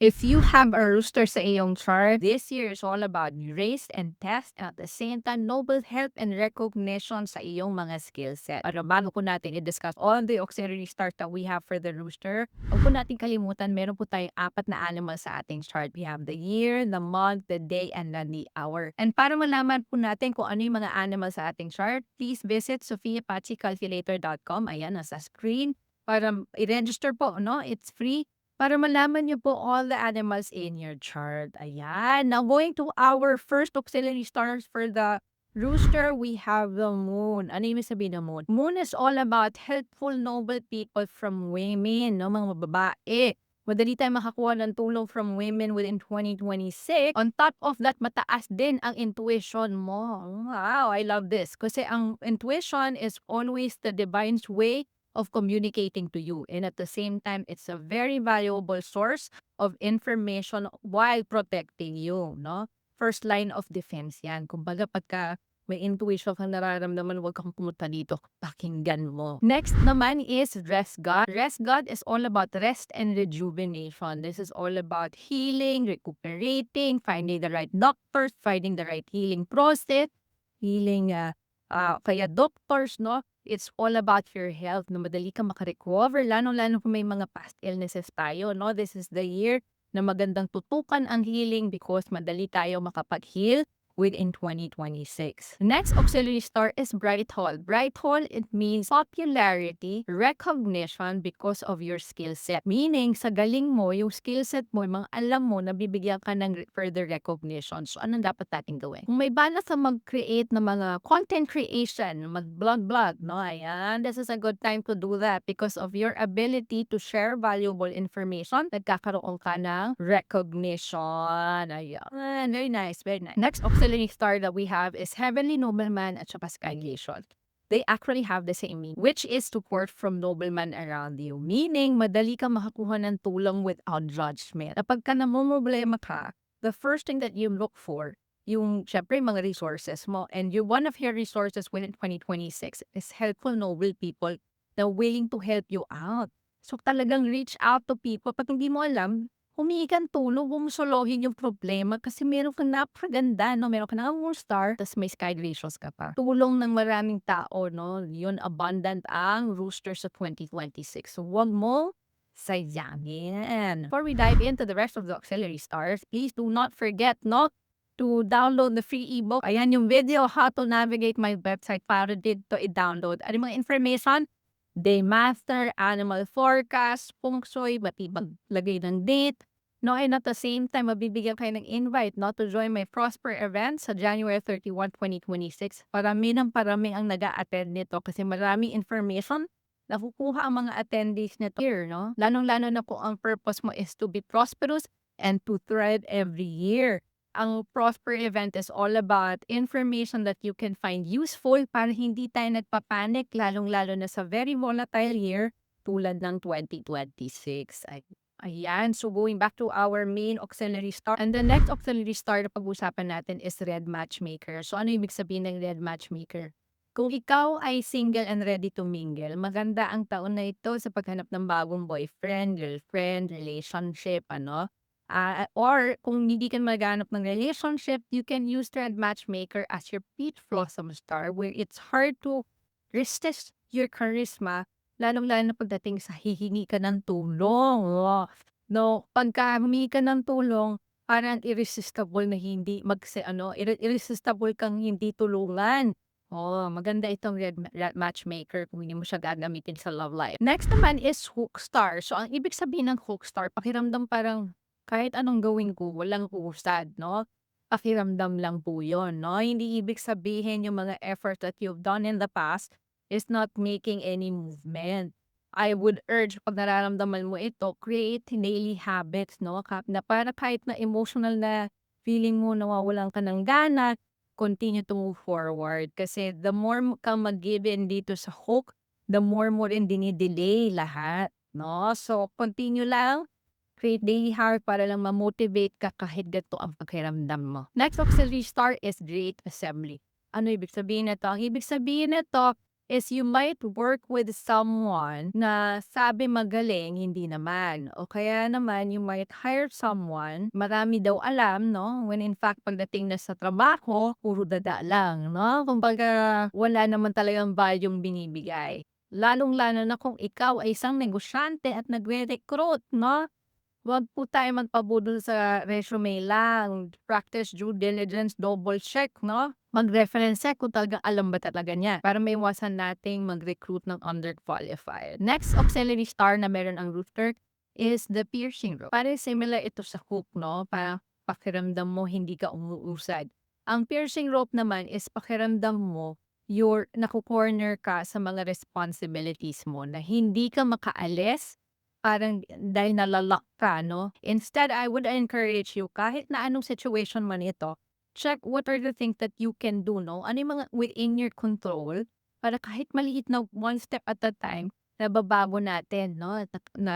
If you have a rooster sa iyong chart, this year is all about race and test and at the same time noble help and recognition sa iyong mga skill set. Pero bago po natin i-discuss all the auxiliary stars that we have for the rooster, huwag po natin kalimutan, meron po tayong 4 na animals sa ating chart. We have the year, the month, the day, and then the hour. And para malaman po natin kung ano yung mga animals sa ating chart, please visit sophiapachicalculator.com. Ayan, nasa screen. Para i-register po, no? It's free. Para malaman niyo po all the animals in your chart. Ayan. Now, going to our first auxiliary stars for the rooster, we have the moon. Ano yung sabihin ng moon? Moon is all about helpful, noble people from women, no? Mga babae. Madali tayo makakuha ng tulong from women within 2026. On top of that, mataas din ang intuition mo. Wow, I love this. Kasi ang intuition is always the divine's way of communicating to you. And at the same time, it's a very valuable source of information while protecting you, no? First line of defense yan. Kumbaga, pagka may intuition kang nararamdaman, huwag kang pumunta dito, pakinggan mo. Next naman is rest god. Rest god is all about rest and rejuvenation. This is all about healing, recuperating, finding the right doctors, finding the right healing process, healing kaya doctors, no? It's all about your health, na madali ka makarecover, lalo-lalo kung may mga past illnesses tayo, no? This is the year na magandang tutukan ang healing because madali tayo makapag-heal within 2026. Next auxiliary star is Bright Hall. Bright Hall, it means popularity, recognition because of your skill set. Meaning, sa galing mo, yung skill set mo, yung mga alam mo, nabibigyan ka ng further recognition. So, anong dapat natin gawin? Kung may balak sa mag-create ng mga content creation, mag-blog, no? Ayan, this is a good time to do that because of your ability to share valuable information, nagkakaroon ka ng recognition. Ayan, very nice, very nice. Next auxiliary star that we have is Heavenly Nobleman at saka Skylation. They actually have the same meaning, which is support from nobleman around you. Meaning, madali ka makakuha ng tulong without judgment. Kapag ka namumroblema ka, the first thing that you look for, yung, syempre, mga resources mo. And one of your resources within 2026 is helpful, noble people na willing to help you out. So, talagang reach out to people. Pag hindi mo alam, humingi kang tulong, huwag mo solohin yung problema kasi meron kang napakaganda, no? Meron ka na moon star, tas may sky gracious ka pa. Tulong ng maraming tao, no? Yun, abundant ang rooster sa 2026. So, huwag mo sayangin. Before we dive into the rest of the auxiliary stars, please do not forget, no? To download the free ebook. Ayan yung video, how to navigate my website para dito i-download. Ano mga information? Day master, animal forecast, feng shui, pati maglagay ng date. No, and at the same time, mabibigyan kayo ng invite, no, to join my Prosper event sa January 31, 2026. Parami ng parami ang nag-a-attend nito kasi maraming information nakukuha ang mga attendees nito here, no? Lalong-lalo na po ang purpose mo is to be prosperous and to thrive every year. Ang Prosper event is all about information that you can find useful para hindi tayo nagpapanik, lalong-lalo na sa very volatile year tulad ng 2026. Ayan, so going back to our main auxiliary star. And the next auxiliary star na pag-usapan natin is Red Matchmaker. So ano ibig sabihin ng Red Matchmaker? Kung ikaw ay single and ready to mingle, maganda ang taon na ito sa paghanap ng bagong boyfriend, girlfriend, relationship, ano? Or kung hindi ka maghanap ng relationship, you can use Red Matchmaker as your peach blossom star where it's hard to resist your charisma, lalong-lalo na pagdating sa hihingi ka ng tulong. No, pagka humingi ka ng tulong, parang irresistible na hindi irresistible kang hindi tulungan. Maganda itong red matchmaker kung hindi mo siya gagamitin sa love life. Next naman is hook star. So, ang ibig sabihin ng hook star, pakiramdam parang kahit anong gawin ko, walang husad, no? Pakiramdam lang po yun, no? Hindi ibig sabihin yung mga effort that you've done in the past is not making any movement. I would urge, pag nararamdaman mo ito, create daily habits, no? Na para kahit na emotional na feeling mo nawawalan ka ng gana, continue to move forward. Kasi the more kang mag-give in dito sa hook, the more mo rin dinidelay lahat, no? So, continue lang. Create daily habit para lang ma-motivate ka kahit ganito ang pakiramdam mo. Next auxiliary star is Great Assembly. Ano ibig sabihin nito? Ang ibig sabihin nito is you might work with someone na sabi magaling, hindi naman. O kaya naman, you might hire someone, marami daw alam, no? When in fact, pagdating na sa trabaho, puro dada lang, no? Kumbaga, wala naman talagang value binibigay. Lalong-lalo na kung ikaw ay isang negosyante at nagre-recruit, no? Wag po tayo magpabudol sa resume lang. Practice due diligence, double check, no? Mag-reference check kung talagang alam ba talaga niya para maiwasan nating mag-recruit ng underqualified. Next auxiliary star na meron ang rooster is the piercing rope. Parang similar ito sa hook, no? Para pakiramdam mo hindi ka umuusad. Ang piercing rope naman is pakiramdam mo naku-corner ka sa mga responsibilities mo na hindi ka makaalis. Parang dahil nala-lock ka 'no? Instead, I would encourage you kahit na anong situation man ito, check what are the things that you can do 'no? Ano yung mga within your control para kahit maliit na one step at a time, nababago natin 'no?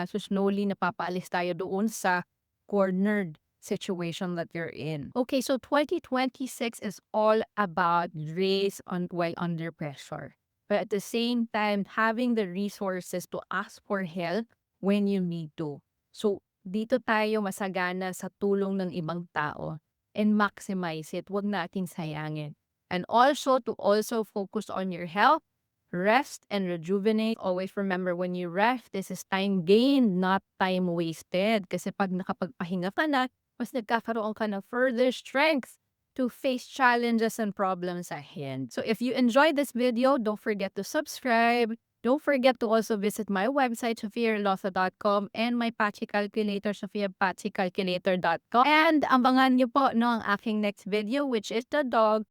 Slowly napapaalis tayo doon sa cornered situation that you're in. Okay, so 2026 is all about grace while under pressure. But at the same time, having the resources to ask for help when you need to. So, dito tayo masagana sa tulong ng ibang tao and maximize it. Huwag natin sayangin. And also, to also focus on your health, rest, and rejuvenate. Always remember when you rest, this is time gained, not time wasted. Kasi pag nakapagpahinga ka na, mas nagkakaroon ka ng further strength to face challenges and problems ahead. So if you enjoyed this video, don't forget to subscribe. Don't forget to also visit my website, sofiarlosa.com, and my Pachi Calculator, sofiapachicalculator.com. And abangan niyo po no, ang aking next video, which is the dog